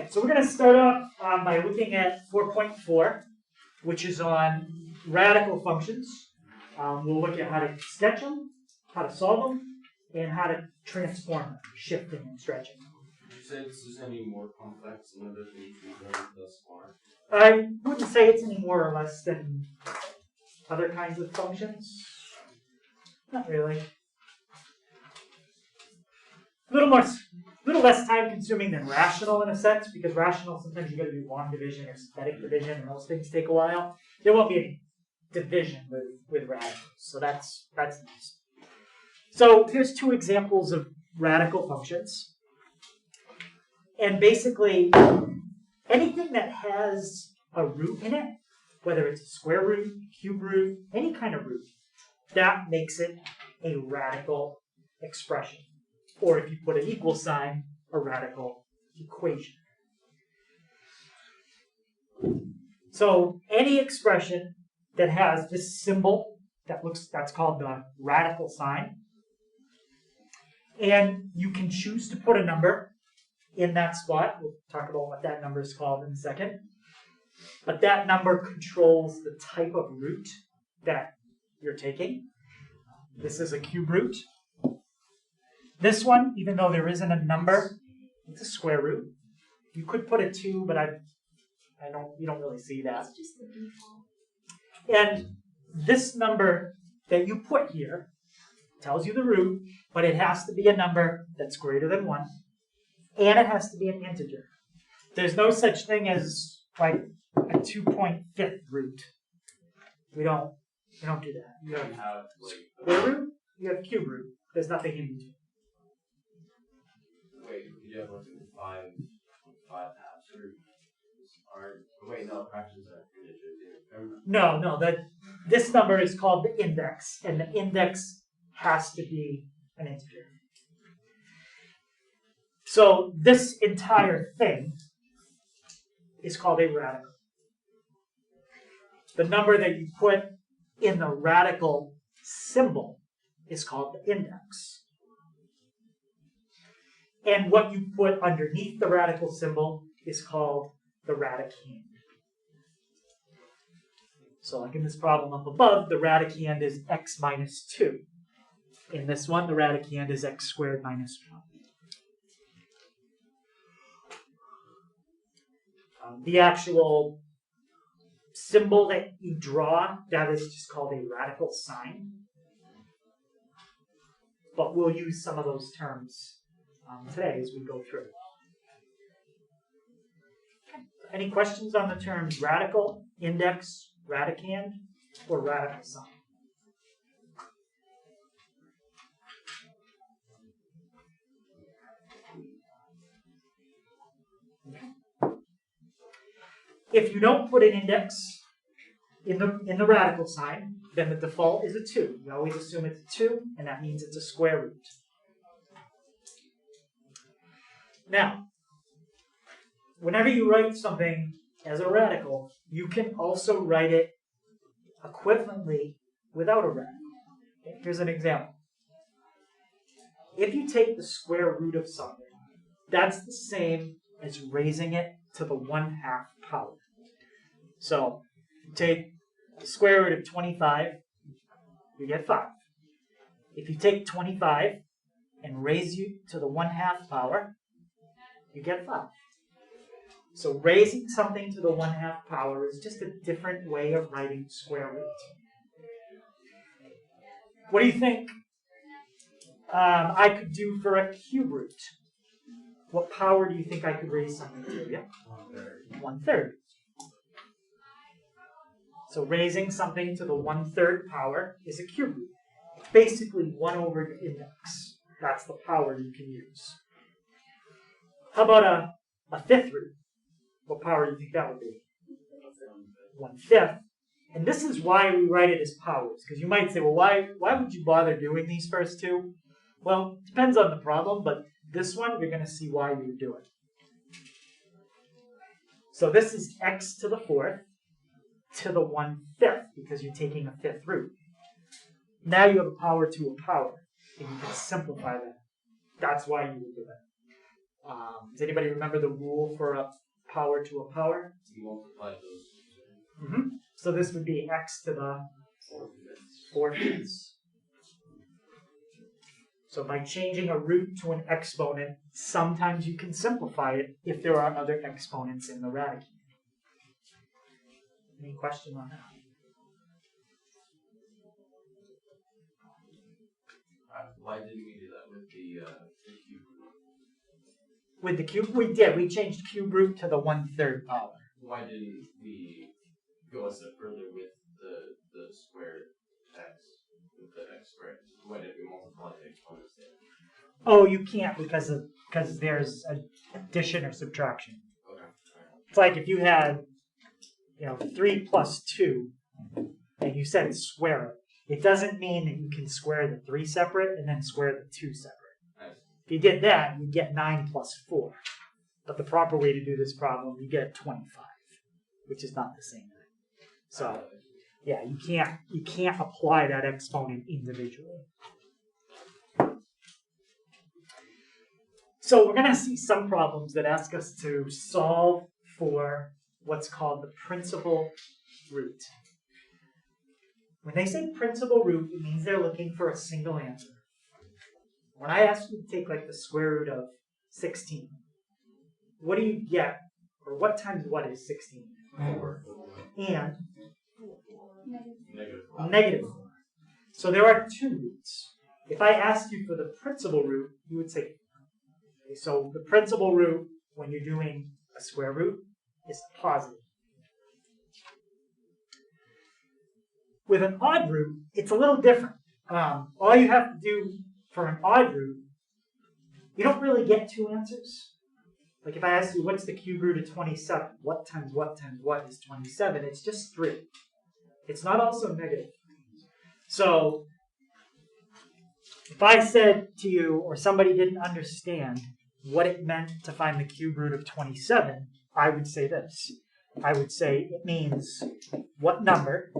Okay, so we're going to start off by looking at 4.4, which is on radical functions. We'll look at how to sketch them, how to solve them, and how to transform them, shifting and stretching. Would you say this is any more complex than other things we've learned thus far? I wouldn't say it's any more or less than other kinds of functions. Not really. A little less time consuming than rational in a sense, because rational sometimes you got to do long division or synthetic division, and those things take a while. There won't be any division with radicals, so that's nice. So here's two examples of radical functions, and basically anything that has a root in it, whether it's a square root, cube root, any kind of root, that makes it a radical expression. Or if you put an equal sign, a radical equation. So any expression that has this symbol that's called the radical sign, and you can choose to put a number in that spot. We'll talk about what that number is called in a second. But that number controls the type of root that you're taking. This is a cube root. This one, even though there isn't a number, it's a square root. You could put a 2, but you don't really see that. It's just the default. And this number that you put here tells you the root, but it has to be a number that's greater than 1, and it has to be an integer. There's no such thing as like a 2.5 root. We don't do that. You have square root, you have cube root. There's nothing in between. Wait, you have like 5 halves or wait, no, fractions are integers. No, this number is called the index, and the index has to be an integer. So this entire thing is called a radical. The number that you put in the radical symbol is called the index. And what you put underneath the radical symbol is called the radicand. So like in this problem up above, the radicand is x minus 2. In this one, the radicand is x squared minus 1. The actual symbol that you draw, that is just called a radical sign. But we'll use some of those terms today as we go through. Any questions on the terms radical, index, radicand, or radical sign? If you don't put an index in the radical sign, then the default is a 2. You always assume it's a 2, and that means it's a square root. Now, whenever you write something as a radical, you can also write it equivalently without a radical. Okay, here's an example. If you take the square root of something, that's the same as raising it to the 1/2 power. So, you take the square root of 25, you get 5. If you take 25 and raise it to the 1/2 power, you get 5. So raising something to the 1/2 power is just a different way of writing square root. What do you think I could do for a cube root? What power do you think I could raise something to? Yeah? 1/3. So raising something to the 1/3 power is a cube root. Basically 1 over the index. That's the power you can use. How about a 5th root? What power do you think that would be? 1/5. And this is why we write it as powers. Because you might say, well, why would you bother doing these first two? Well, it depends on the problem, but this one, you're going to see why you would do it. So this is x to the 4th to the 1/5, because you're taking a 5th root. Now you have a power to a power, and you can simplify that. That's why you would do it. Does anybody remember the rule for a power to a power? You multiply those. So this would be x to the 4/5. So by changing a root to an exponent, sometimes you can simplify it if there are other exponents in the radical. Any question on that? Why didn't we do that with the cube root? With the cube, we did. We changed cube root to the 1/3 power. Why didn't we go a step further with the squared x, with the x squared? Why did we multiply the exponents there? Oh, you can't because there's addition or subtraction. Okay. It's like if you had, 3 plus 2, and you said square it. It doesn't mean that you can square the 3 separate and then square the 2 separate. Nice. If you did that, you'd get 9 plus 4. But the proper way to do this problem, you get 25, which is not the same thing. So, yeah, you can't apply that exponent individually. So we're going to see some problems that ask us to solve for what's called the principal root. When they say principal root, it means they're looking for a single answer. When I ask you to take like the square root of 16, what do you get? Or what times what is 16? 4. And Negative 4. negative 4. So there are 2 roots. If I asked you for the principal root, you would say, okay, so the principal root, when you're doing a square root, is positive. With an odd root, it's a little different. All you have to do for an odd root, you don't really get 2 answers. Like if I ask you, what's the cube root of 27? What times what times what is 27? It's just 3. It's not also negative. So if I said to you, or somebody didn't understand what it meant to find the cube root of 27, I would say this. I would say it means what number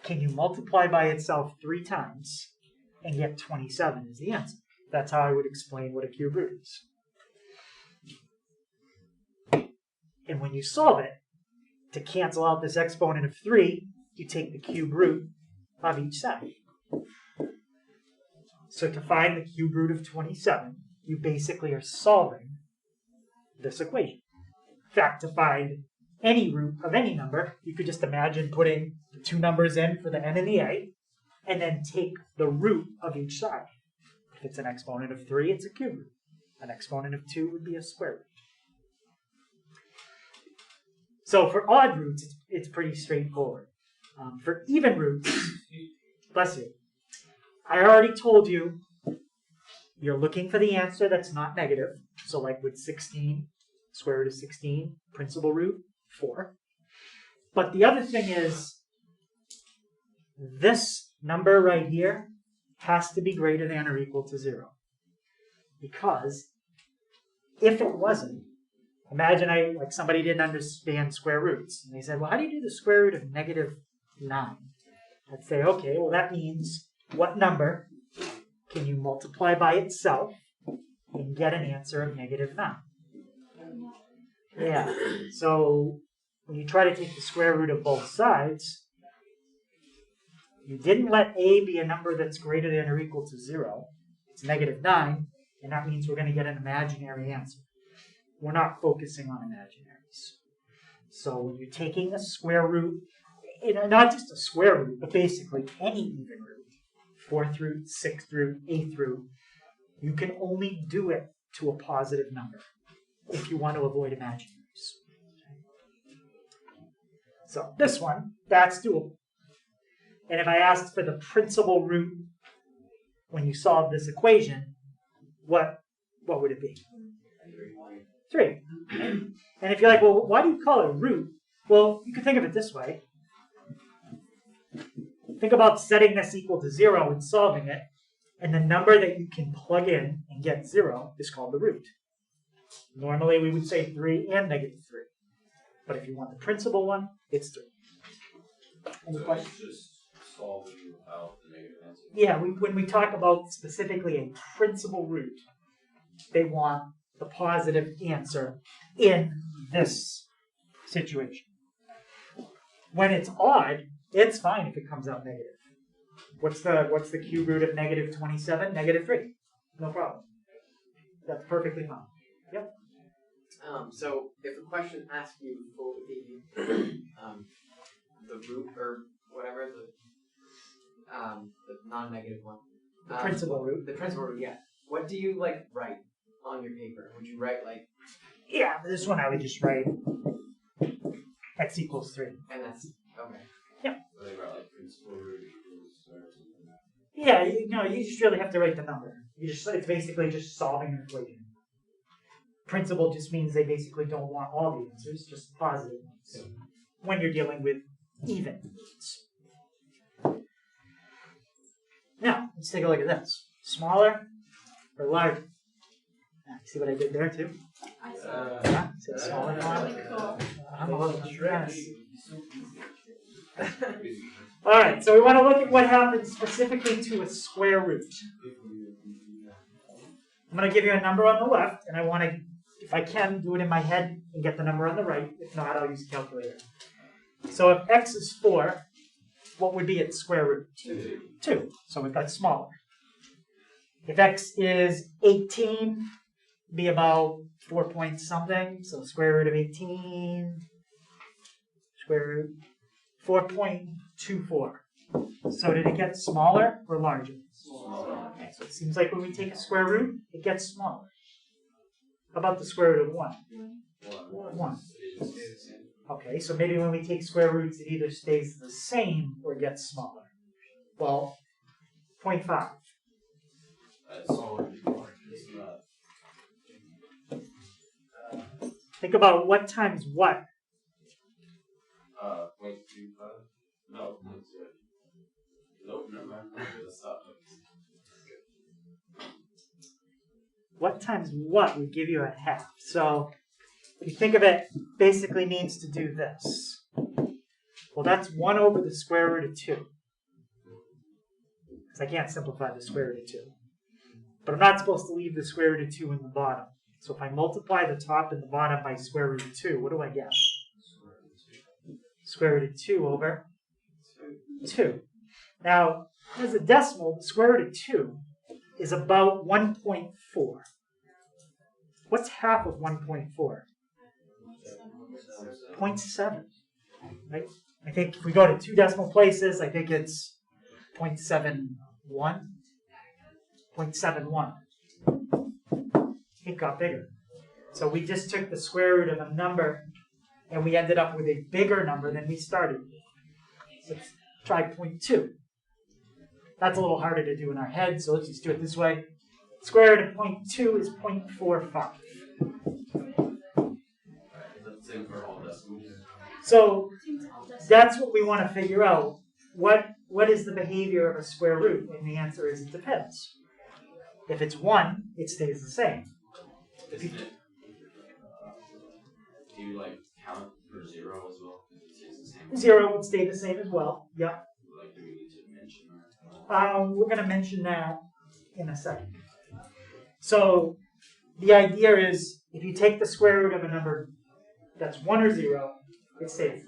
can you multiply by itself 3 times and get 27 is the answer. That's how I would explain what a cube root is. And when you solve it, to cancel out this exponent of 3, you take the cube root of each side. So to find the cube root of 27, you basically are solving this equation. In fact, to find any root of any number, you could just imagine putting the 2 numbers in for the n and the a, and then take the root of each side. If it's an exponent of 3, it's a cube root. An exponent of 2 would be a square root. So for odd roots, it's pretty straightforward. For even roots, bless you, I already told you you're looking for the answer that's not negative. So like with 16, square root of 16, principal root, 4. But the other thing is, this number right here has to be greater than or equal to 0. Because if it wasn't, imagine somebody didn't understand square roots. And they said, well, how do you do the square root of negative 9? I'd say, okay, well that means what number can you multiply by itself and get an answer of negative 9? Yeah, so when you try to take the square root of both sides, you didn't let a be a number that's greater than or equal to 0. It's negative 9, and that means we're going to get an imaginary answer. We're not focusing on imaginaries. So when you're taking a square root, not just a square root, but basically any even root, 4th root, 6th root, 8th root, you can only do it to a positive number if you want to avoid imaginaries. So this one, that's doable. And if I asked for the principal root when you solve this equation, what would it be? 3. And if you're like, well, why do you call it root? Well, you can think of it this way. Think about setting this equal to 0 and solving it, and the number that you can plug in and get 0 is called the root. Normally we would say 3 and negative 3. But if you want the principal one, it's 3. Any questions? Just solving without the negative answer. Yeah, when we talk about specifically a principal root, they want the positive answer in this situation. When it's odd, it's fine if it comes out negative. What's the cube root of negative 27? Negative 3. No problem. That's perfectly fine. Yep. So if a question asks you for the root or whatever, the non-negative one, The principal root. the principal root, yeah. What do you write on your paper? Would you write Yeah, this one I would just write x equals 3. and that's okay? So they write principal root equals or something like that. Yeah, you just really have to write the number. It's basically just solving an equation. Principal just means they basically don't want all the answers, just positive ones. When you're dealing with even numbers. Now, let's take a look at this. Smaller or larger? See what I did there too? See the smaller font? I'm a little stressed. Alright, so we want to look at what happens specifically to a square root. I'm going to give you a number on the left, and I want to, if I can, do it in my head and get the number on the right. If not, I'll use a calculator. So if x is 4, what would be its square root? 2. So we've got smaller. If x is 18, be about 4 point something. So square root of 18, square root 4.24. So did it get smaller or larger? Smaller. Okay, so it seems like when we take a square root, it gets smaller. How about the square root of 1? 1. Okay, so maybe when we take square roots, it either stays the same or gets smaller. Well, 0.5. That's all. It's not. Think about what times what. 0.25. No, 0.2. Nope, never mind. That's not. What times what would give you a half? So if you think of it, basically means to do this. Well, that's 1 over the square root of 2. Because I can't simplify the square root of 2. But I'm not supposed to leave the square root of 2 in the bottom. So if I multiply the top and the bottom by square root of 2, what do I get? Square root of 2 over 2. Now, as a decimal, the square root of 2 is about 1.4. What's half of 1.4? 0.7. Right? I think if we go to 2 decimal places, I think it's 0.71. 0.71. It got bigger. So we just took the square root of a number and we ended up with a bigger number than we started with. Let's try 0.2. That's a little harder to do in our head, so let's just do it this way. Square root of 0.2 is 0.45. That's the same for all decimals. So that's what we want to figure out. What is the behavior of a square root? And the answer is it depends. If it's 1, it stays the same. Isn't it? Do you count for 0 as well? It stays the same. 0 would stay the same as well. Yep. Do we need to mention that? We're going to mention that in a second. So the idea is if you take the square root of a number that's 1 or 0, it stays.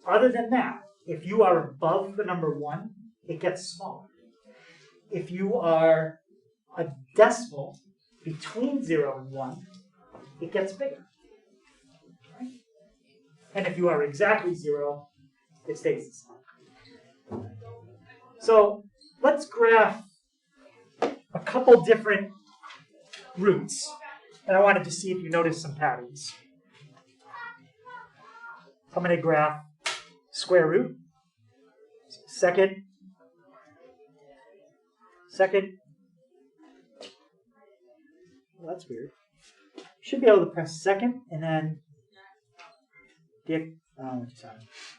Other than that, if you are above the number 1, it gets smaller. If you are a decimal between 0 and 1, it gets bigger. Right? And if you are exactly 0, it stays the same. So let's graph a couple different roots. And I wanted to see if you notice some patterns. I'm going to graph square root, second, well, that's weird. You should be able to press second and then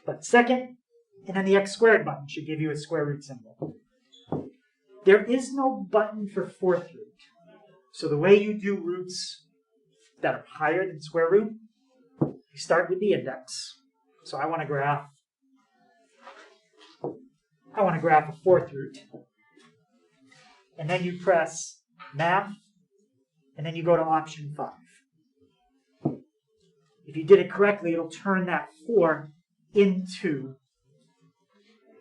but second and then the x squared button should give you a square root symbol. There is no button for fourth root. So the way you do roots that are higher than square root, you start with the index. So I want to graph a fourth root. And then you press math and then you go to option 5. If you did it correctly, it'll turn that 4 into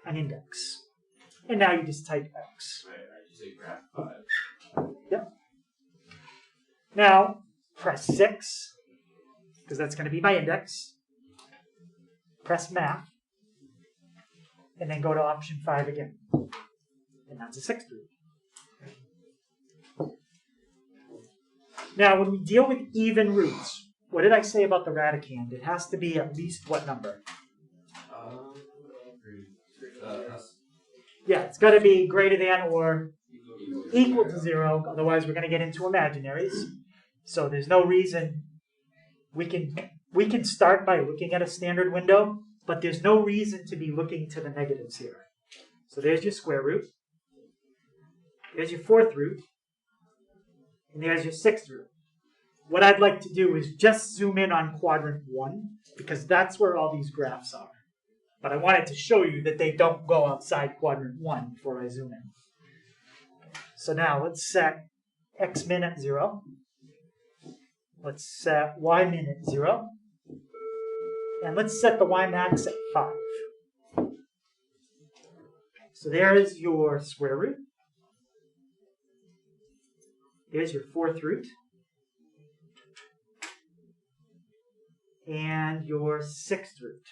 an index. And now you just type X. Right, I just say graph 5. Yep. Now, press 6, because that's going to be my index. Press Math, and then go to option 5 again. And that's a 6th root. Now, when we deal with even roots, what did I say about the radicand? It has to be at least what number? Yeah, it's got to be greater than or equal to 0. Otherwise, we're going to get into imaginaries. So there's no reason we can start by looking at a standard window, but there's no reason to be looking to the negatives here. So there's your square root. There's your 4th root. And there's your 6th root. What I'd like to do is just zoom in on quadrant 1, because that's where all these graphs are. But I wanted to show you that they don't go outside quadrant 1 before I zoom in. So now let's set x min at 0. Let's set y min at 0. And let's set the y max at 5. So there is your square root. There's your 4th root. And your 6th root.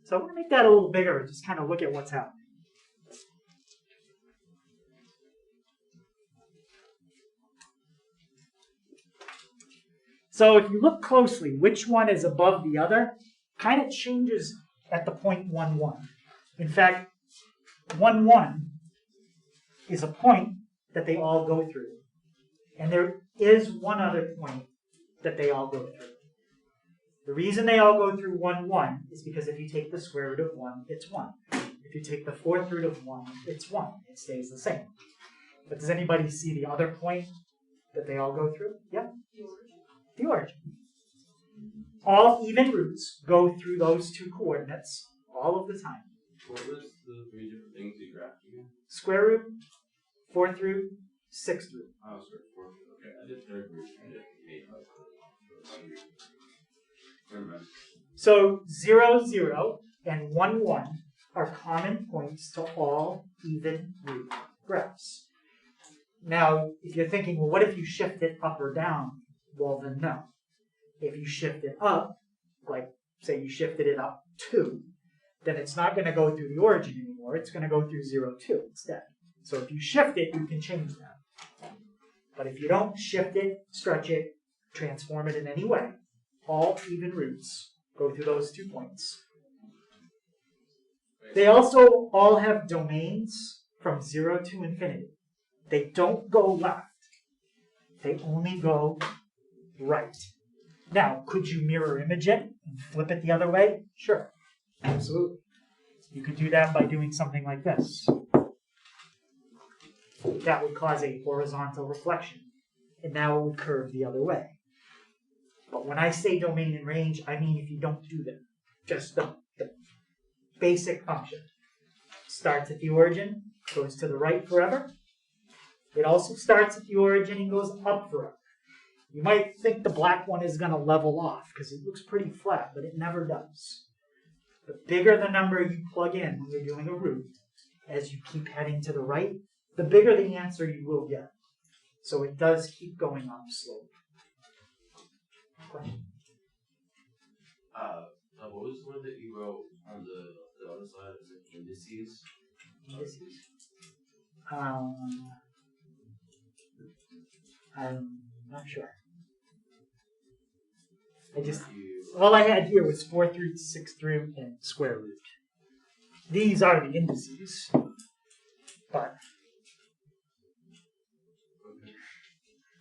So I'm going to make that a little bigger and just kind of look at what's happening. So if you look closely, which one is above the other kind of changes at the point 1, 1. In fact, 1, 1 is a point that they all go through. And there is one other point that they all go through. The reason they all go through 1, 1 is because if you take the square root of 1, it's 1. If you take the 4th root of 1, it's 1. It stays the same. But does anybody see the other point that they all go through? Yeah? The origin. All even roots go through those 2 coordinates all of the time. What was the 3 different things you graphed again? Square root, 4th root, 6th root. Oh, sorry, 4th root. Okay, I did 3rd root. I did 8. Never mind. So 0, 0 and 1, 1 are common points to all even root graphs. Now, if you're thinking, well, what if you shift it up or down? Well, then no. If you shift it up, like say you shifted it up 2, then it's not going to go through the origin anymore. It's going to go through 0, 2 instead. So if you shift it, you can change that. But if you don't shift it, stretch it, transform it in any way, all even roots go through those 2 points. They also all have domains from 0 to infinity. They don't go left. They only go right. Now, could you mirror image it and flip it the other way? Sure, absolutely. You could do that by doing something like this. That would cause a horizontal reflection, and now it would curve the other way. But when I say domain and range, I mean if you don't do that. Just the basic function. Starts at the origin, goes to the right forever. It also starts at the origin and goes up forever. You might think the black one is going to level off because it looks pretty flat, but it never does. The bigger the number you plug in when you're doing a root, as you keep heading to the right, the bigger the answer you will get. So it does keep going up slowly. Question? What was the one that you wrote on the other side? Is it indices? Indices? I'm not sure. All I had here was 4th root, 6th root, and square root. These are the indices, but. Okay.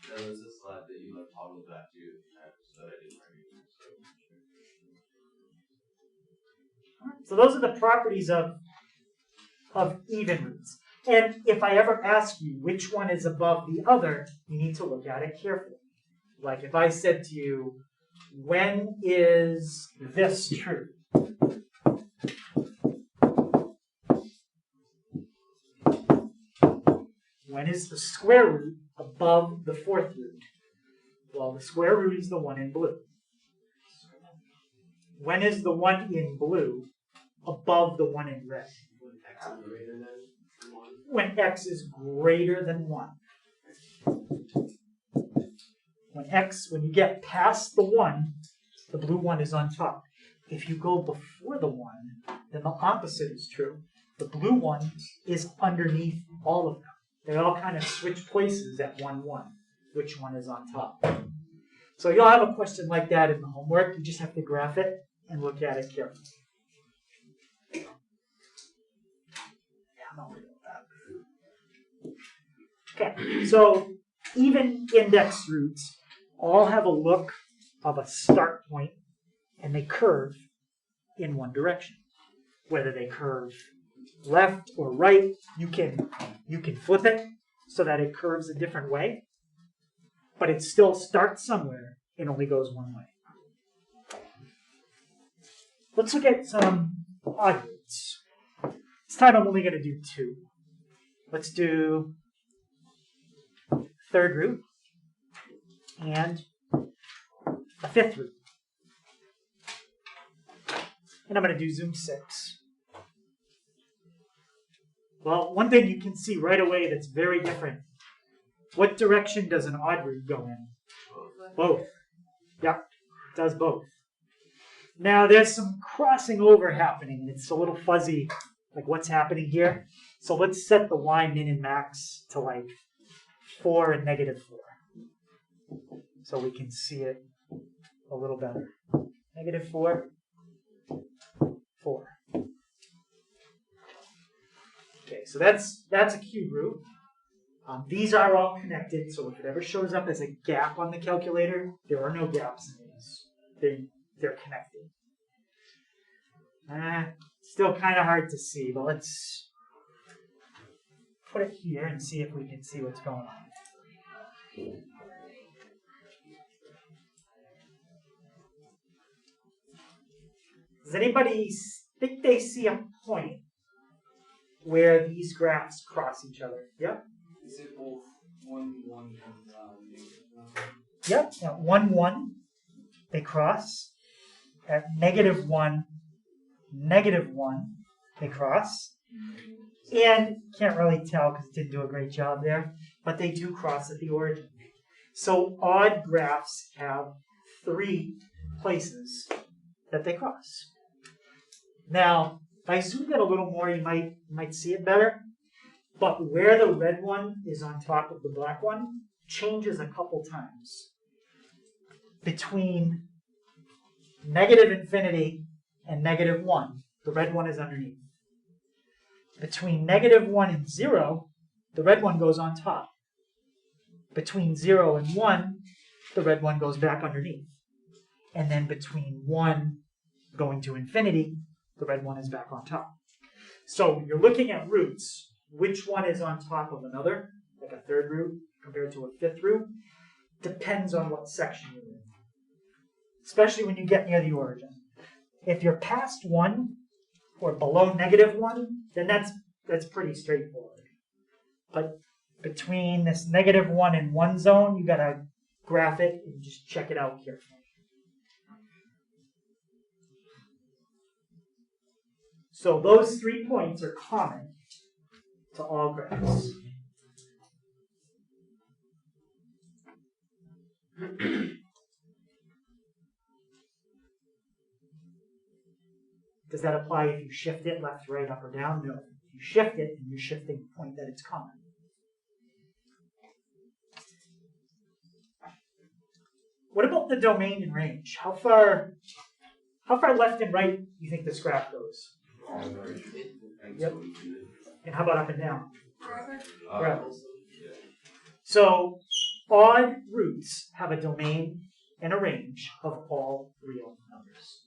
There was a slide that you toggled back to so that I didn't write anything. So those are the properties of even roots. And if I ever ask you which one is above the other, you need to look at it carefully. Like if I said to you, when is this true? When is the square root above the fourth root? Well, the square root is the one in blue. When is the one in blue above the one in red? When x is greater than 1. When you get past the 1, the blue one is on top. If you go before the 1, then the opposite is true. The blue one is underneath all of them. They all kind of switch places at 1, 1. Which one is on top? So you'll have a question like that in the homework. You just have to graph it and look at it carefully. Yeah, I'm not worried about that. Okay, so even index roots all have a look of a start point, and they curve in one direction. Whether they curve left or right, you can flip it so that it curves a different way, but it still starts somewhere and only goes one way. Let's look at some odd roots. This time I'm only going to do 2. Let's do third root and a fifth root. And I'm going to do zoom 6. Well, one thing you can see right away that's very different. What direction does an odd root go in? Both. Yep, it does both. Now there's some crossing over happening, and it's a little fuzzy, like what's happening here. So let's set the y min and max to like 4 and negative 4. So we can see it a little better. Negative 4, 4. Okay, so that's a cube root. These are all connected, so if it ever shows up as a gap on the calculator, there are no gaps in these. They're connected. Still kind of hard to see, but let's put it here and see if we can see what's going on. Does anybody think they see a point where these graphs cross each other? Yep. Is it both 1, 1, and Yep. At 1, 1, they cross. At negative 1, negative 1, they cross. And can't really tell because it didn't do a great job there, but they do cross at the origin. So odd graphs have 3 places that they cross. Now, if I zoomed in a little more, you might see it better. But where the red one is on top of the black one changes a couple times. Between negative infinity and negative 1, the red one is underneath. Between negative 1 and 0, the red one goes on top. Between 0 and 1, the red one goes back underneath. And then between 1 going to infinity, the red one is back on top. So when you're looking at roots, which one is on top of another, like a third root compared to a fifth root, depends on what section you're in. Especially when you get near the origin. If you're past 1 or below negative 1, then that's pretty straightforward. But between this negative 1 and 1 zone, you gotta graph it and just check it out carefully. So those 3 points are common to all graphs. Does that apply if you shift it left, right, up, or down? No. If you shift it, then you're shifting the point that it's common. What about the domain and range? How far left and right do you think this graph goes? Yep. And how about up and down? Forever. So odd roots have a domain and a range of all real numbers.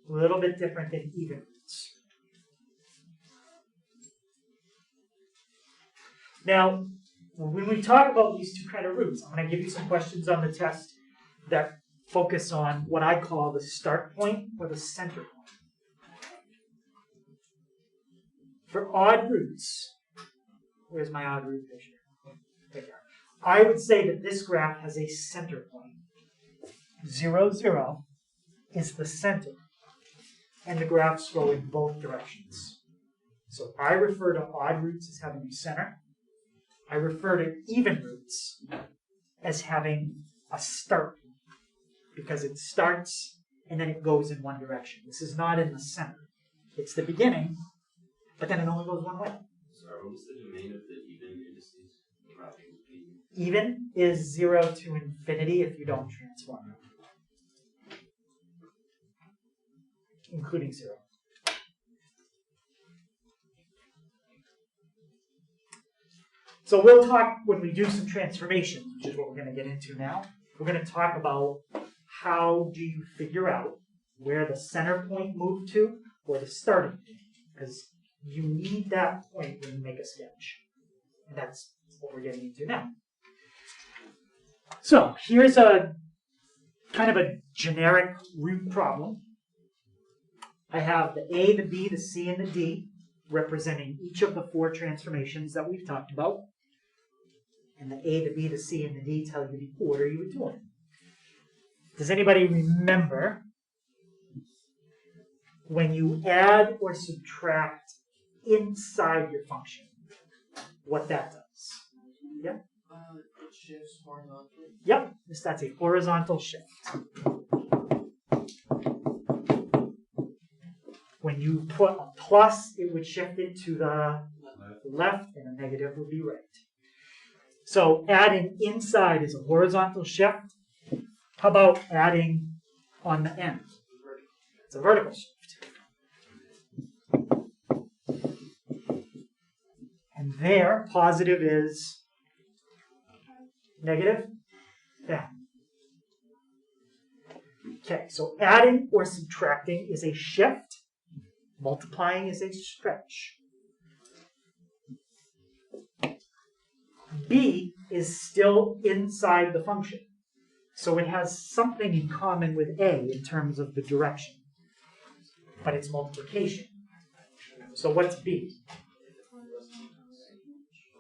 A little bit different than even roots. Now, when we talk about these 2 kind of roots, I'm going to give you some questions on the test that focus on what I call the start point or the center point. for odd roots, where's my odd root picture? Right there. I would say that this graph has a center point. 0, 0 is the center. And the graphs go in both directions. So I refer to odd roots as having a center. I refer to even roots as having a start point, because it starts and then it goes in one direction. This is not in the center. It's the beginning, but then it only goes one way. Sorry, what was the domain of the even indices? Even is 0 to infinity if you don't transform it, including 0. So we'll talk when we do some transformations, which is what we're going to get into now. We're going to talk about how do you figure out where the center point moved to or the starting point, because you need that point when you make a sketch. And that's what we're getting into now. So here's a kind of a generic root problem. I have the A, the B, the C, and the D representing each of the 4 transformations that we've talked about. And the A, the B, the C, and the D tell you the order you would do it. Does anybody remember when you add or subtract inside your function, what that does? Yeah? It shifts horizontally. Yep, that's a horizontal shift. When you put a plus, it would shift it to the left, and a negative would be right. So adding inside is a horizontal shift. How about adding on the end? It's a vertical shift. And there, positive is negative, down. Okay, so adding or subtracting is a shift. Multiplying is a stretch. B is still inside the function. So it has something in common with A in terms of the direction. But it's multiplication. So what's B?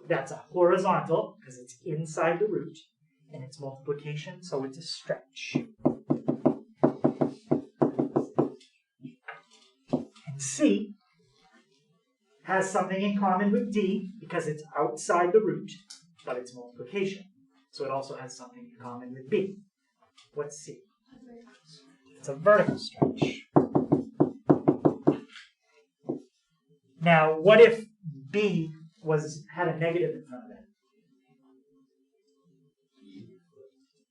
That's a horizontal, because it's inside the root, and it's multiplication, so it's a stretch. And C has something in common with D, because it's outside the root, but it's multiplication. So it also has something in common with B. What's C? It's a vertical stretch. Now, what if B had a negative in front of it?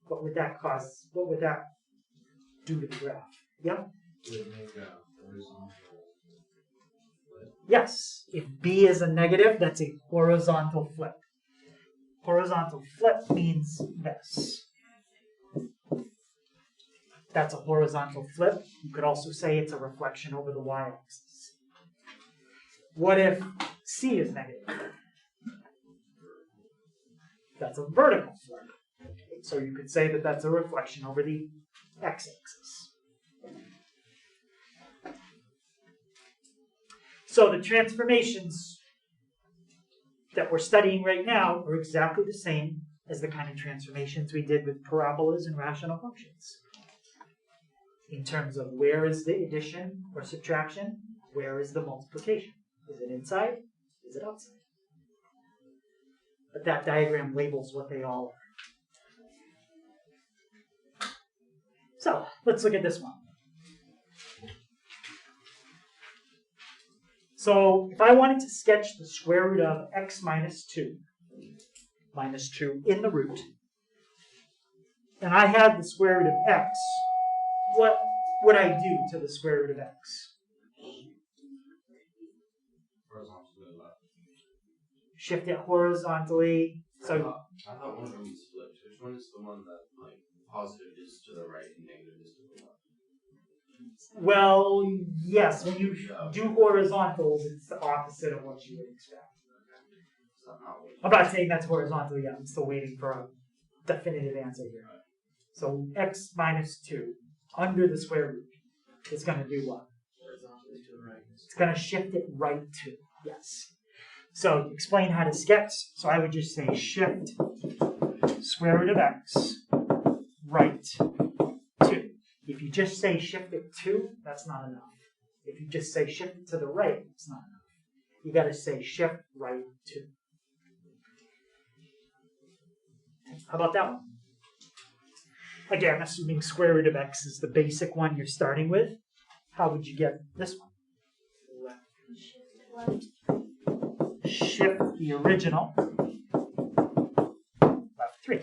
What would that cause? What would that do to the graph? Yep. Would it make a horizontal flip? Yes. If B is a negative, that's a horizontal flip. Horizontal flip means this. That's a horizontal flip. You could also say it's a reflection over the y-axis. What if C is negative? That's a vertical flip. So you could say that that's a reflection over the x-axis. So the transformations that we're studying right now are exactly the same as the kind of transformations we did with parabolas and rational functions. In terms of where is the addition or subtraction, where is the multiplication? Is it inside? Is it outside? But that diagram labels what they all are. So let's look at this one. So if I wanted to sketch the square root of x minus 2 in the root, and I had the square root of x, what would I do to the square root of x? Horizontally left. Shift it horizontally. So I thought one of them was flipped. Which one is the one that like positive is to the right and negative is to the left? well, yes, when you do horizontals, it's the opposite of what you would expect. So not what I'm not saying that's horizontal yet. I'm still waiting for a definitive answer here. So x minus 2 under the square root is going to do what? Horizontally to the right. It's going to shift it right to. Yes. So to explain how to sketch, so I would just say shift square root of x, right 2. If you just say shift it 2, that's not enough. If you just say shift it to the right, it's not enough. You got to say shift right 2. How about that one? Again, assuming square root of x is the basic one you're starting with, how would you get this one? Shift the original, left 3.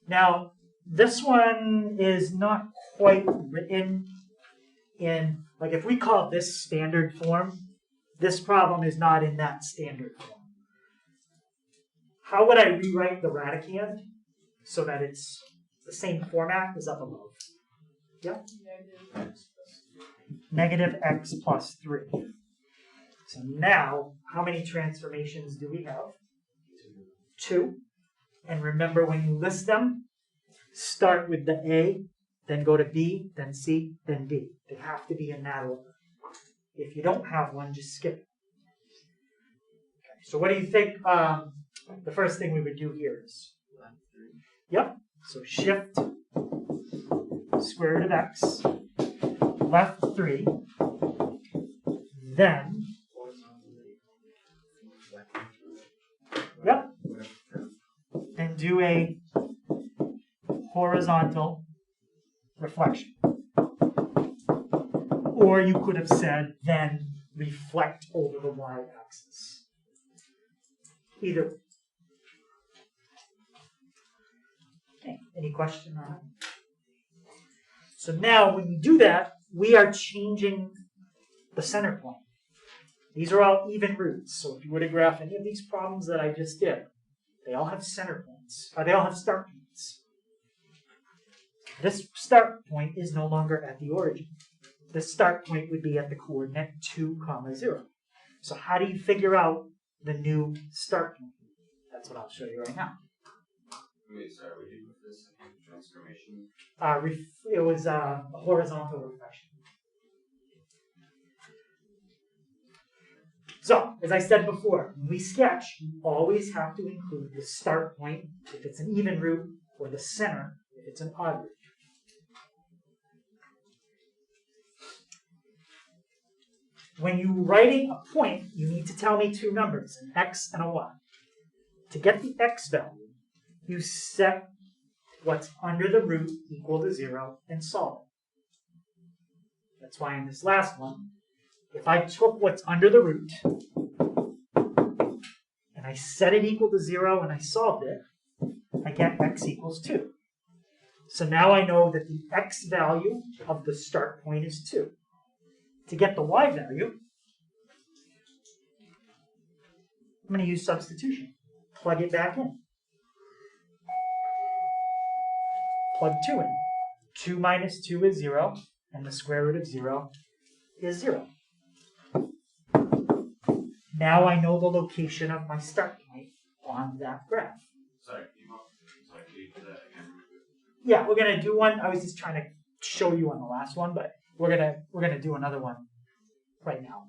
Now, this one is not quite written in, like if we call this standard form, this problem is not in that standard form. How would I rewrite the radicand so that it's the same format as up above? Yeah? Negative x plus 3. So now, how many transformations do we have? 2. And remember, when you list them, start with the A, then go to B, then C, then D. They have to be in that order. If you don't have one, just skip it. Okay, so what do you think the first thing we would do here is? Yep. So shift square root of x, left 3, then, yep, and do a horizontal reflection. Or you could have said, then reflect over the y-axis. Either way. Okay, any question on that? So now when you do that, we are changing the center point. These are all even roots. So if you were to graph any of these problems that I just did, they all have center points, or they all have start points. This start point is no longer at the origin. This start point would be at the coordinate 2, 0. So how do you figure out the new start point? That's what I'll show you right now. Wait, sorry, what did you do with this transformation? It was a horizontal reflection. So, as I said before, when we sketch, you always have to include the start point if it's an even root, or the center if it's an odd root. When you're writing a point, you need to tell me 2 numbers, an x and a y. To get the x value, you set what's under the root equal to 0 and solve it. That's why in this last one, if I took what's under the root and I set it equal to 0 and I solved it, I get x equals 2. So now I know that the x value of the start point is 2. To get the y value, I'm going to use substitution. Plug it back in. Plug 2 in. 2 minus 2 is 0, and the square root of 0 is 0. Now I know the location of my start point on that graph. Sorry, can you do that again? Yeah, we're gonna do one. I was just trying to show you on the last one, but we're gonna do another one right now.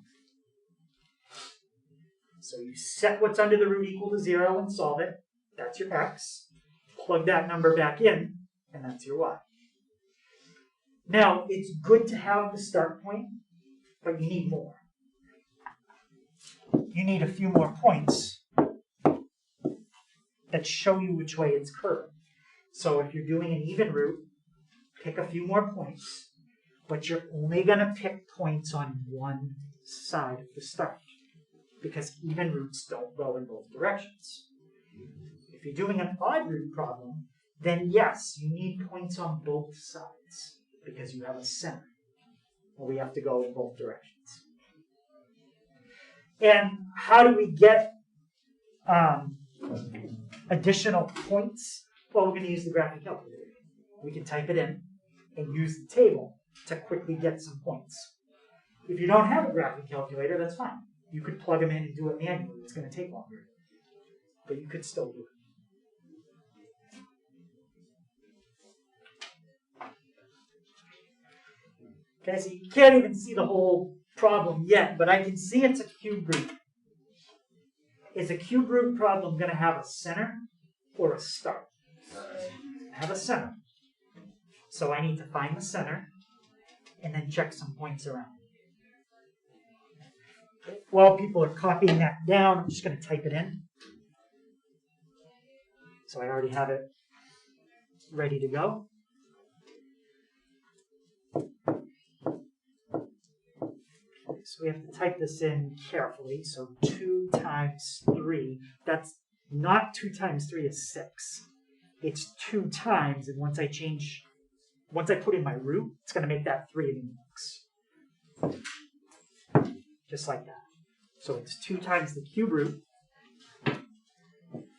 So you set what's under the root equal to 0 and solve it. That's your x. Plug that number back in, and that's your y. Now, it's good to have the start point, but you need more. You need a few more points that show you which way it's curved. So if you're doing an even root, pick a few more points, but you're only going to pick points on one side of the start, because even roots don't go in both directions. If you're doing an odd root problem, then yes, you need points on both sides, because you have a center, where we have to go in both directions. And how do we get additional points? Well, we're going to use the graphing calculator. We can type it in and use the table to quickly get some points. If you don't have a graphing calculator, that's fine. You could plug them in and do it manually. It's going to take longer, but you could still do it. Okay, so you can't even see the whole problem yet, but I can see it's a cube root. Is a cube root problem going to have a center or a start? Have a center. So I need to find the center and then check some points around. While people are copying that down, I'm just going to type it in. So I already have it ready to go. So we have to type this in carefully. So 2 times 3, that's not 2 times 3 is 6. It's 2 times, and once I put in my root, it's going to make that 3 in the x. Just like that. So it's 2 times the cube root.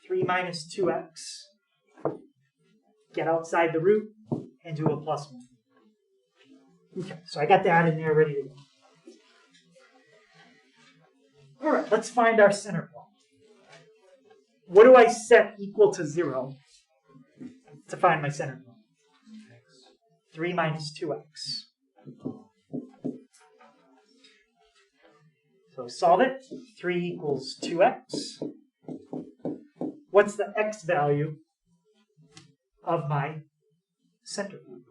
3 minus 2x. Get outside the root and do a plus 1. Okay, so I got that in there ready to go. All right, let's find our center point. What do I set equal to 0 to find my center point? 3 minus 2x. So solve it. 3 equals 2x. What's the x value of my center point?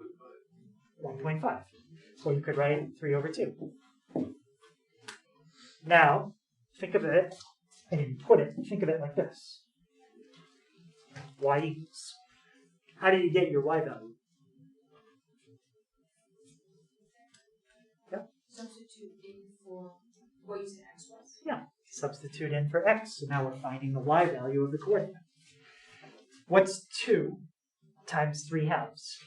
1.5. So you could write 3 over 2. Now, think of it, I didn't put it, think of it like this. Y equals. How do you get your y value? Yeah? Substitute in for what you said x was. Yeah, substitute in for x. So now we're finding the y value of the coordinate. What's 2 times 3 halves?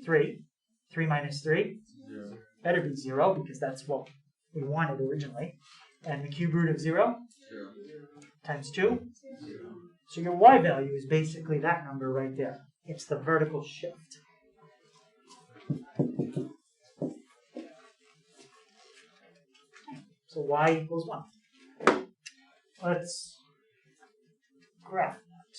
3. 3 minus 3? 0. Better be 0 because that's what we wanted originally. And the cube root of 0? 0. Times 2? 0. So your y value is basically that number right there. It's the vertical shift. So y equals 1. Let's graph that.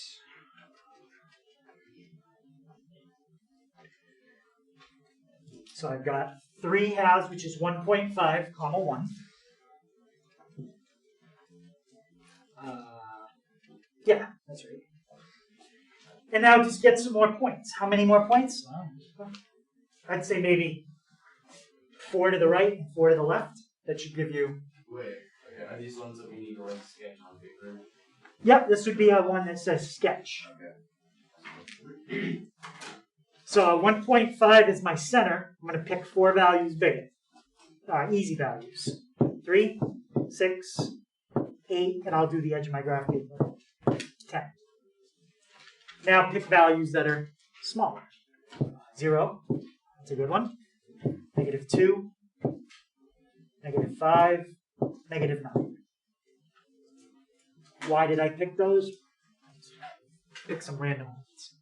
So I've got 3 halves, which is 1.5, comma 1. Yeah, that's right. And now just get some more points. How many more points? I'd say maybe 4 to the right and 4 to the left. That should give you... Wait, okay, are these ones that we need to like sketch on paper? Yep, this would be one that says sketch. Okay. So 1.5 is my center. I'm going to pick 4 values bigger. Easy values. 3, 6, 8, and I'll do the edge of my graph paper. 10. Now pick values that are smaller. 0, that's a good one. -2, -5, -9. Why did I pick those? Pick some random ones.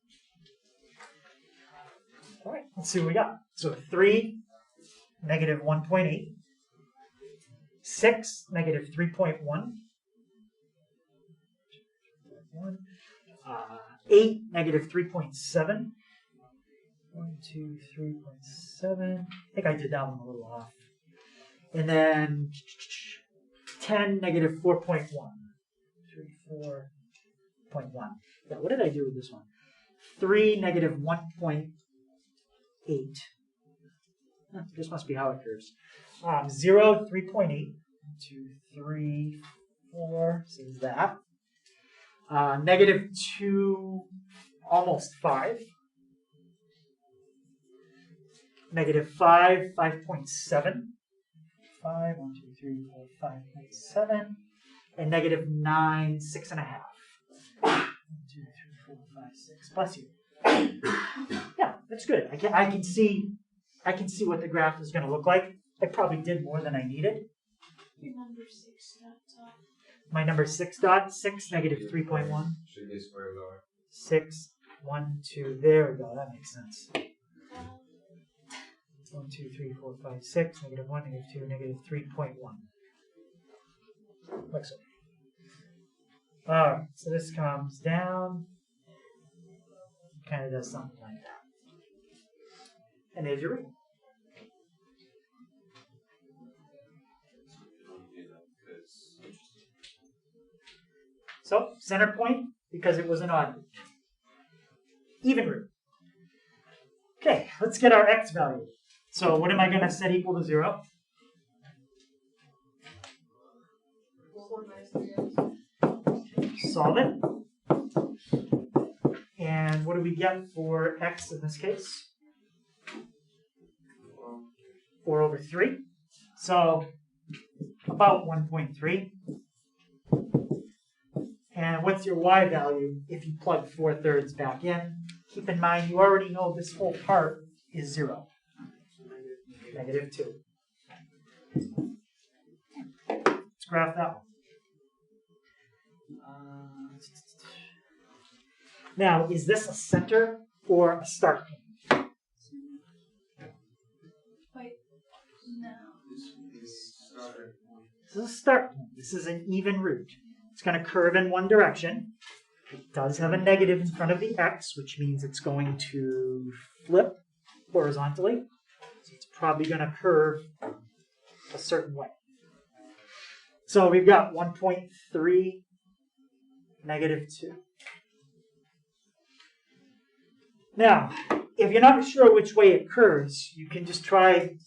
All right, let's see what we got. So 3, -1.8. 6, -3.1. 8, -3.7. 1, 2, 3.7. I think I did that one a little off. And then 10, -4.1. 3, 4.1. Yeah, what did I do with this one? 3, -1.8. This must be how it curves. 0, 3.8. 1, 2, 3, 4. So is that. -2, almost 5. -5, 5.7. 5, 1, 2, 3, 4, 5.7. And -9, 6.5. 1, 2, 3, 4, 5, 6. Bless you. Yeah, that's good. I can see what the graph is going to look like. I probably did more than I needed. Your number 6 dot top. My number 6 dot 6, -3.1. Should be square lower. 6, 1, 2. There we go. That makes sense. 1, 2, 3, 4, 5, 6, -1, -2, -3.1. Like so. Alright, so this comes down. Kind of does something like that. And there's your root. So center point, because it was an odd root. Even root. Okay, let's get our x value. So what am I going to set equal to 0? 4 minus 3x. Solve it. And what do we get for x in this case? 4 over 3. So about 1.3. And what's your y value if you plug 4/3 back in? Keep in mind, you already know this whole part is 0. -2. Let's graph that one. Now, is this a center or a start point? Wait, no. This is a start point. This is an even root. It's going to curve in one direction. It does have a negative in front of the x, which means it's going to flip horizontally. So it's probably going to curve a certain way. So we've got 1.3, -2. Now, if you're not sure which way it curves, you can just try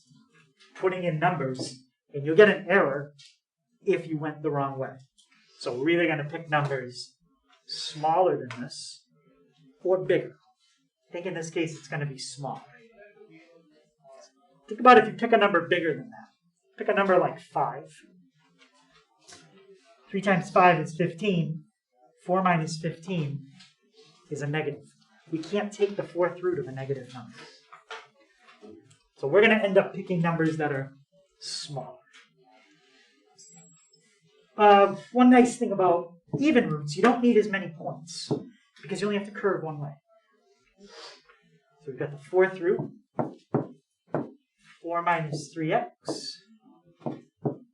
putting in numbers, and you'll get an error if you went the wrong way. So we're either going to pick numbers smaller than this or bigger. I think in this case it's going to be small. Think about if you pick a number bigger than that. Pick a number like 5. 3 times 5 is 15. 4 minus 15 is a negative. We can't take the 4th root of a negative number. So we're going to end up picking numbers that are smaller. One nice thing about even roots, you don't need as many points because you only have to curve one way. So we've got the 4th root, 4 minus 3x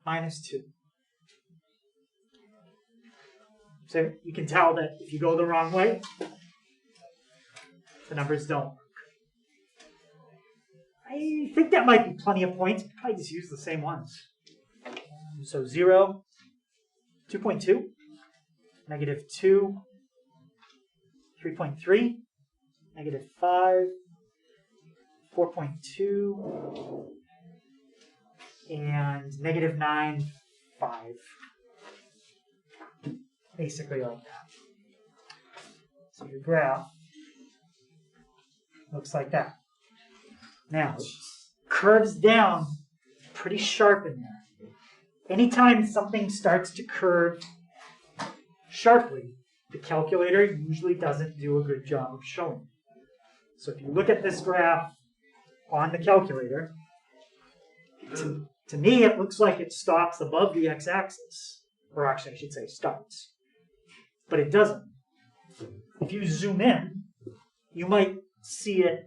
minus 2. So you can tell that if you go the wrong way, the numbers don't work. I think that might be plenty of points. Probably just use the same ones. So 0, 2.2, -2, 3.3, -5, 4.2, and -9, 5. Basically like that. So your graph looks like that. Now, it curves down pretty sharp in there. Anytime something starts to curve sharply, the calculator usually doesn't do a good job of showing it. So if you look at this graph on the calculator, to me it looks like it stops above the x-axis. Or actually I should say starts. But it doesn't. If you zoom in, you might see it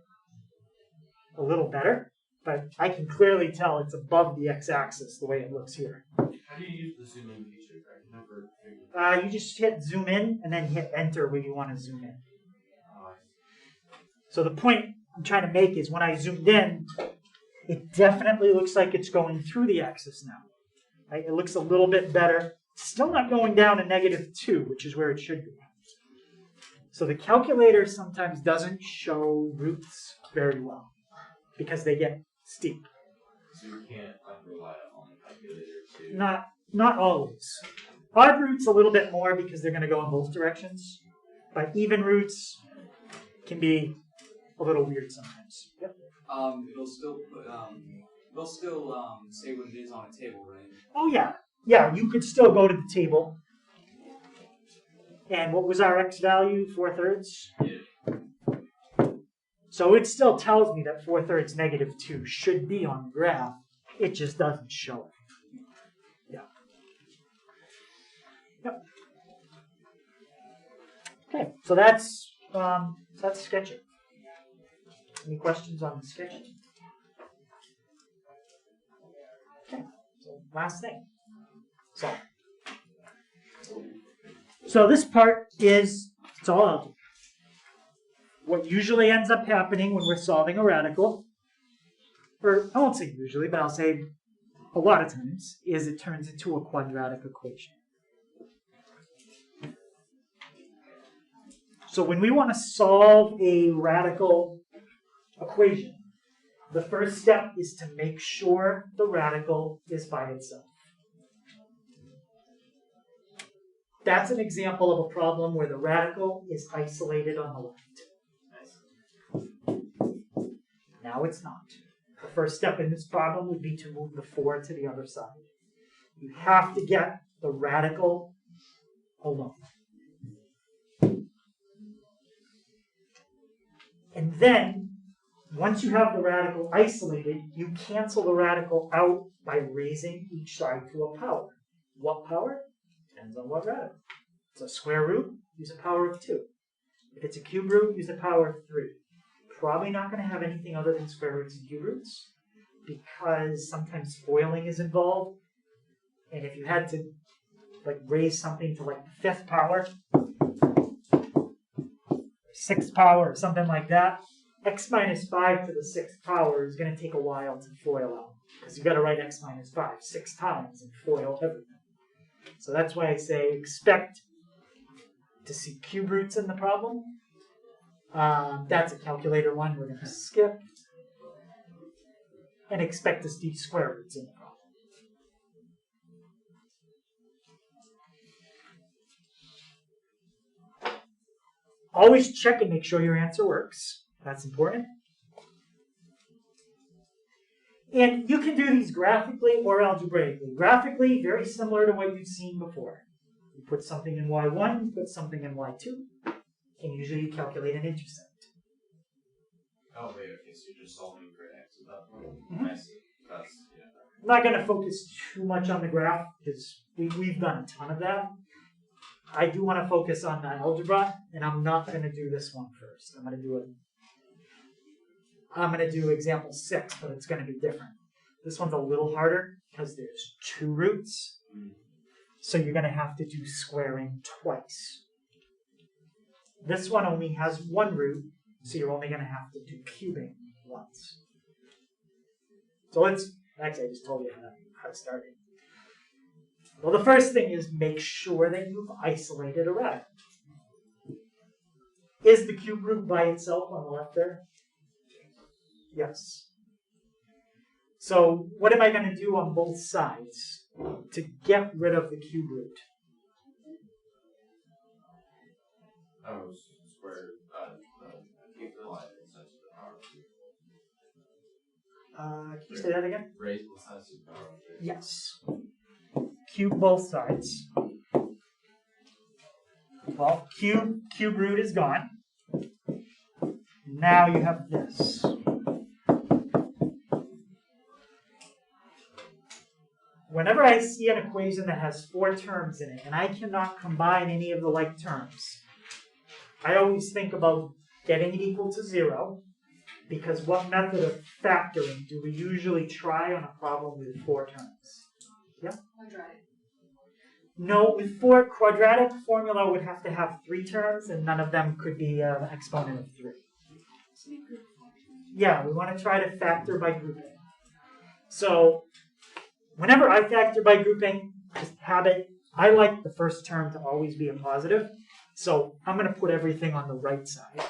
a little better, but I can clearly tell it's above the x-axis the way it looks here. How do you use the zoom in feature? I can never figure it out. You just hit zoom in and then hit enter when you want to zoom in. So the point I'm trying to make is when I zoomed in, it definitely looks like it's going through the axis now. Right? It looks a little bit better. It's still not going down to -2, which is where it should be. So the calculator sometimes doesn't show roots very well because they get steep. So you can't rely on the calculator to. Not always. Odd roots a little bit more because they're going to go in both directions, but even roots can be a little weird sometimes. Yep. It'll still put, say what it is on a table, right? Oh yeah, you could still go to the table. And what was our x value? 4/3. Yeah. So it still tells me that 4/3 -2 should be on the graph. It just doesn't show it. Yeah. Yep. Okay, so that's sketching. Any questions on the sketching? Okay, so last thing. So this part is, it's all algebra. What usually ends up happening when we're solving a radical, or I won't say usually, but I'll say a lot of times, is it turns into a quadratic equation. So when we want to solve a radical equation, the first step is to make sure the radical is by itself. That's an example of a problem where the radical is isolated on the left. Now it's not. The first step in this problem would be to move the 4 to the other side. You have to get the radical alone. And then, once you have the radical isolated, you cancel the radical out by raising each side to a power. What power? Depends on what radical. If it's a square root, use a power of 2. If it's a cube root, use a power of 3. Probably not going to have anything other than square roots and cube roots, because sometimes foiling is involved. And if you had to raise something to the 5th power, 6th power, or something like that, x minus 5 to the 6th power is going to take a while to FOIL out, because you've got to write x minus 5 6 times and FOIL everything. So that's why I say expect to see cube roots in the problem. That's a calculator one we're going to skip. And expect to see square roots in the problem. Always check and make sure your answer works. That's important. And you can do these graphically or algebraically. Graphically, very similar to what you've seen before. You put something in y1, you put something in y2, and usually you calculate an intercept. Oh, wait, okay, so you're just solving for x at that point. Mhm. I see. That's, yeah. I'm not going to focus too much on the graph because we've done a ton of that. I do want to focus on the algebra, and I'm not going to do this one first. I'm going to do example 6, but it's going to be different. This one's a little harder because there's 2 roots. So you're going to have to do squaring twice. This one only has 1 root, so you're only going to have to do cubing once. So actually I just told you how to start it. Well, the first thing is make sure that you've isolated a radical. Is the cube root by itself on the left there? Yes. So what am I going to do on both sides to get rid of the cube root? Oh, square, keep the line such the power. Can you say that again? Raise the size to the power. Yes. Cube both sides. Well, cube root is gone. Now you have this. Whenever I see an equation that has 4 terms in it, and I cannot combine any of the like terms, I always think about getting it equal to 0, because what method of factoring do we usually try on a problem with 4 terms? Yeah? Quadratic. No, with 4, quadratic formula would have to have 3 terms, and none of them could be an exponent of 3. Yeah, we want to try to factor by grouping. So, whenever I factor by grouping, just habit, I like the first term to always be a positive. So, I'm going to put everything on the right side.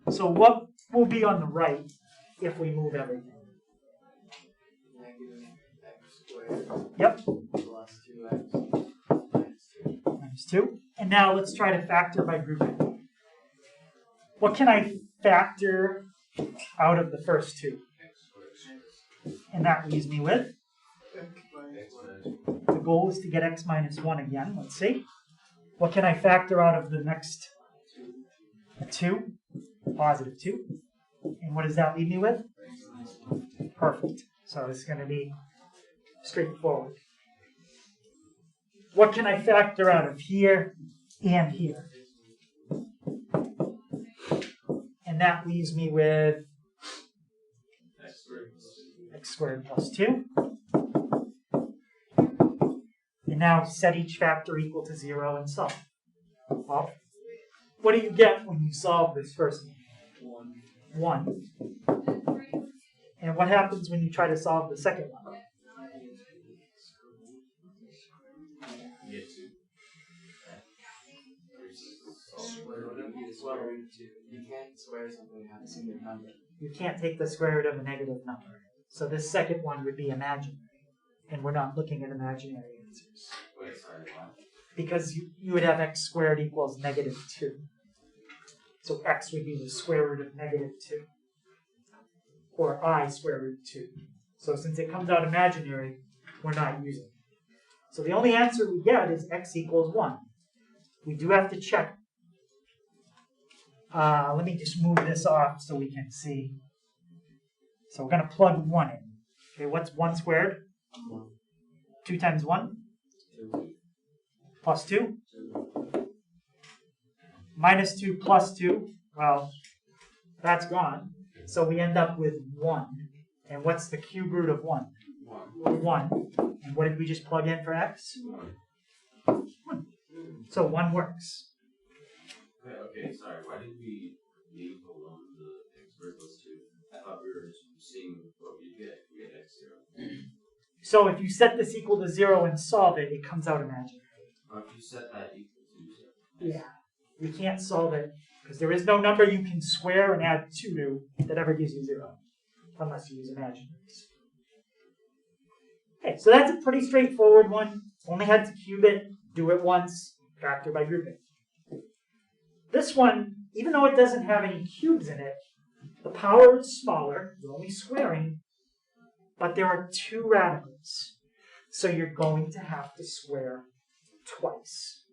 So, what will be on the right if we move everything? Negative x squared Yep. plus 2x minus 2. Minus 2. And now let's try to factor by grouping. What can I factor out of the first 2? And that leaves me with? The goal is to get x minus 1 again. Let's see. What can I factor out of the next? A 2. Positive 2. And what does that leave me with? Perfect. So it's going to be straightforward. What can I factor out of here and here? And that leaves me with x squared plus 2. And now set each factor equal to 0 and solve. Well, what do you get when you solve this first one? 1. And what happens when you try to solve the second one? square root of 2. You can't square something and have a single number. You can't take the square root of a negative number. So this second one would be imaginary. And we're not looking at imaginary answers. Wait, sorry, what? Because you would have x squared equals negative 2. So x would be the square root of negative 2. Or I square root 2. So since it comes out imaginary, we're not using it. So the only answer we get is x equals 1. We do have to check. Let me just move this off so we can see. So we're going to plug 1 in. Okay, what's 1 squared? 2 times 1? 2. Plus 2? Minus 2 plus 2, well, that's gone. So we end up with 1. And what's the cube root of 1? 1. And what did we just plug in for x? 1. So 1 works. Okay, sorry. Why did we leave alone the x squared plus 2? I thought we were seeing what we get. We get x0. So if you set this equal to 0 and solve it, it comes out imaginary. Or if you set that equal to 0. Yeah. We can't solve it because there is no number you can square and add 2 to that ever gives you 0. Unless you use imaginaries. Okay, so that's a pretty straightforward one. Only had to cube it, do it once, factor by grouping. This one, even though it doesn't have any cubes in it, the power is smaller, you're only squaring, but there are 2 radicals. So you're going to have to square twice.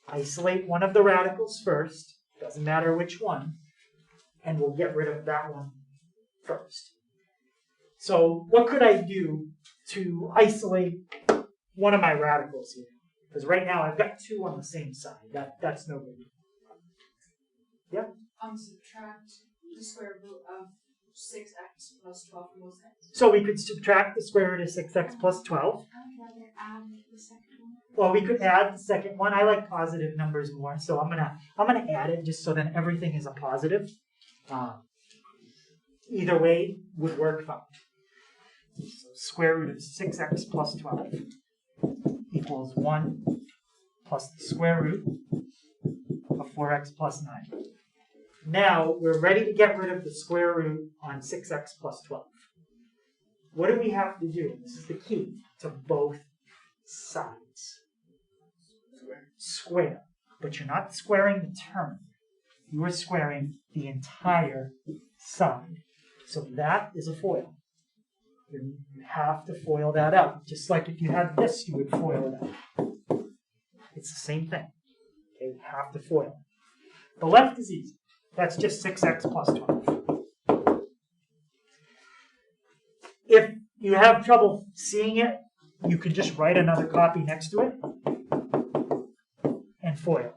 Isolate one of the radicals first, doesn't matter which one, and we'll get rid of that one first. So what could I do to isolate one of my radicals here? Because right now I've got 2 on the same side. That's no good. Yep. Subtract the square root of 6x plus 12 from both sides. So we could subtract the square root of 6x plus 12. I'd rather add the second one. Well, we could add the second one. I like positive numbers more, so I'm gonna add it just so then everything is a positive. Either way would work fine. So square root of 6x plus 12 equals 1 plus the square root of 4x plus 9. Now we're ready to get rid of the square root on 6x plus 12. What do we have to do? This is the key to both sides. Square. But you're not squaring the term. You are squaring the entire side. So that is a FOIL. You have to FOIL that out. Just like if you had this, you would FOIL it out. It's the same thing. Okay, you have to FOIL. The left is easy. That's just 6x plus 12. If you have trouble seeing it, you could just write another copy next to it and FOIL.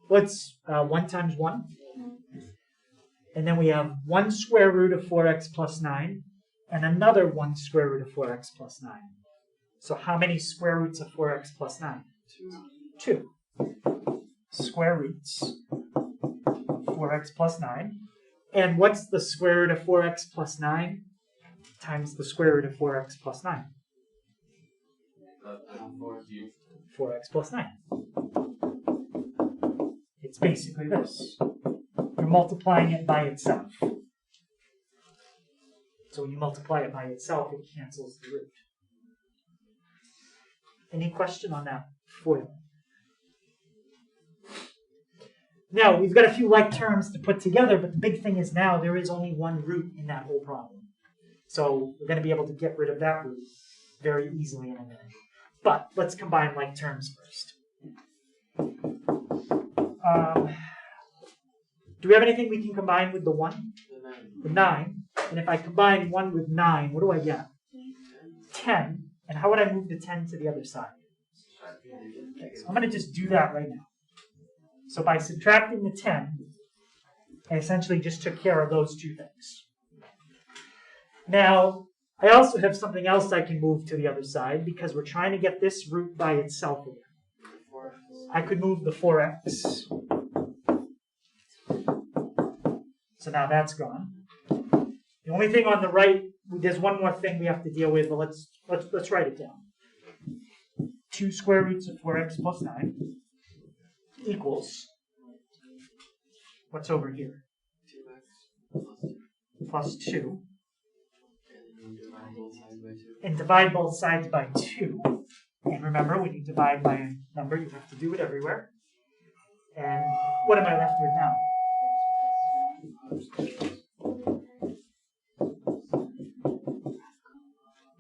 What's 1 times 1? And then we have 1 square root of 4x plus 9 and another 1 square root of 4x plus 9. So how many square roots of 4x plus 9? 2. Square roots of 4x plus 9. And what's the square root of 4x plus 9 times the square root of 4x plus 9? 4x plus 9. It's basically this. You're multiplying it by itself. So when you multiply it by itself, it cancels the root. Any question on that FOIL? Now, we've got a few like terms to put together, but the big thing is now there is only 1 root in that whole problem. So we're going to be able to get rid of that root very easily in a minute. But let's combine like terms first. Do we have anything we can combine with the 1? The 9. And if I combine 1 with 9, what do I get? 10. And how would I move the 10 to the other side? Okay, so I'm going to just do that right now. So by subtracting the 10, I essentially just took care of those 2 things. Now, I also have something else I can move to the other side because we're trying to get this root by itself again. I could move the 4x. So now that's gone. The only thing on the right, there's one more thing we have to deal with, but let's write it down. 2 square roots of 4x plus 9. equals, what's over here? 2x Plus 2. and divide both sides by 2. And divide both sides by 2. And remember, when you divide by a number, you have to do it everywhere. And what am I left with now?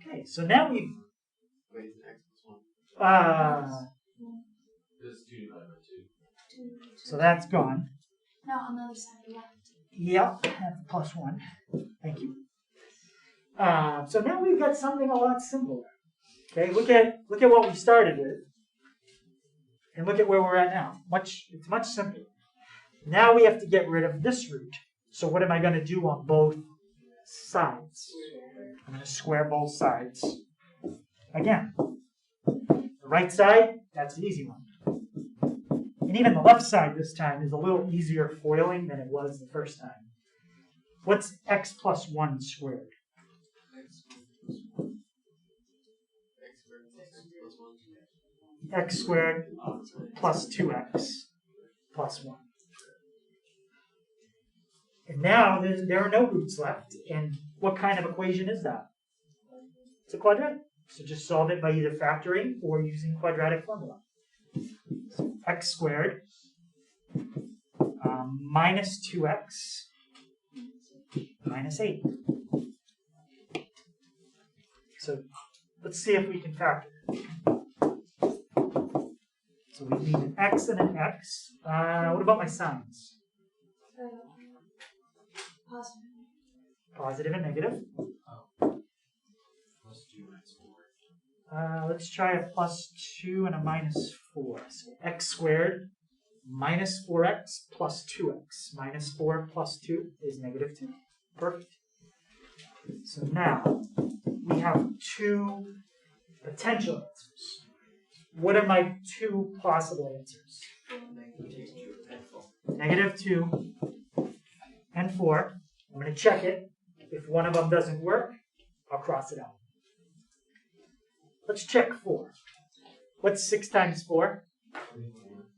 Okay, so now we've Wait, it's x plus 1. This is 2 divided by 2. So that's gone. Now on the other side of the left. Yep, that's plus 1. Thank you. So now we've got something a lot simpler. Okay, look at what we started with, and look at where we're at now. It's much simpler. Now we have to get rid of this root. So what am I going to do on both sides? I'm going to square both sides. Again, the right side, that's the easy one. And even the left side this time is a little easier foiling than it was the first time. What's x plus 1 squared? X squared plus 2x plus 1. And now there are no roots left. And what kind of equation is that? It's a quadratic. So just solve it by either factoring or using quadratic formula. So x squared minus 2x minus 8. So let's see if we can factor. So we need an x and an x. What about my signs? Positive. Positive and negative. Plus 2x4. Let's try a plus 2 and a minus 4. So x squared minus 4x plus 2x. Minus 4 plus 2 is negative 2. Perfect. So now we have two potential answers. What are my two possible answers? Negative 2 and 4. I'm going to check it. If one of them doesn't work, I'll cross it out. Let's check 4. What's 6 times 4?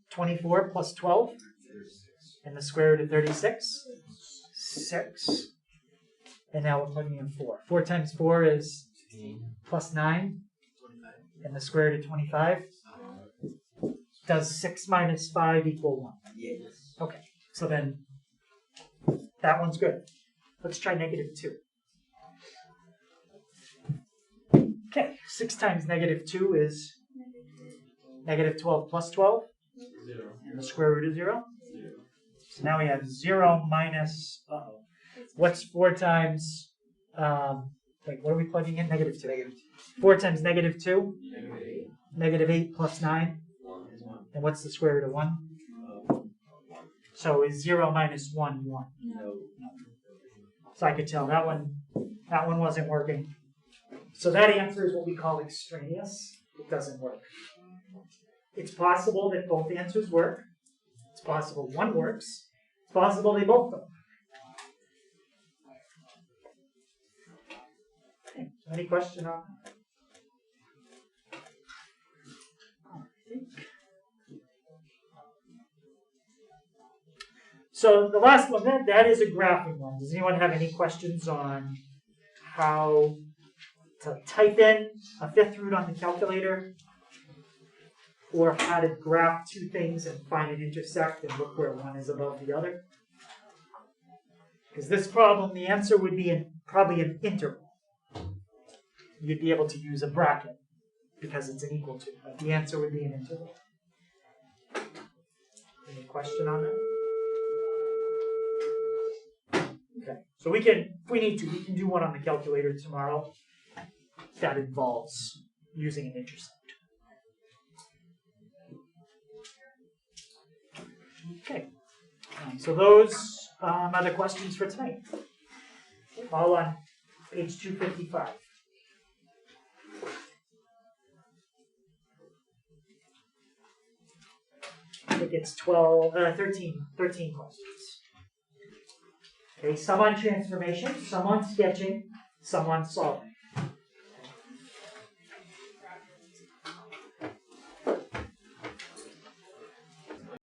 24 plus 12. And the square root of 36? 6. And now we're plugging in 4. 4 times 4 is plus 9. And the square root of 25? Does 6 minus 5 equal 1? Yes. Okay, so then that one's good. Let's try negative 2. Okay, 6 times negative 2 is negative 12 plus 12. 0. And the square root of 0. 0. So now we have 0 minus, what's 4 times, wait, what are we plugging in? Negative 2. 4 times negative 2? Negative 8. Negative 8 plus 9. 1 is 1. And what's the square root of 1? 1. So is 0 minus 1, 1? No. So I could tell that one wasn't working. So that answer is what we call extraneous. It doesn't work. It's possible that both answers work. It's possible one works. It's possible they both don't. Okay, any question on that? So the last one, that is a graphing one. Does anyone have any questions on how to type in a fifth root on the calculator? Or how to graph two things and find an intersect and look where one is above the other? Because this problem, the answer would be probably an interval. You'd be able to use a bracket because it's an equal to, but the answer would be an interval. Any question on that? Okay, so we can, if we need to, we can do one on the calculator tomorrow that involves using an intersect. Okay, so those are the questions for tonight. All on page 255. I think it's 13 questions. Okay, some on transformation, some on sketching, some on solving.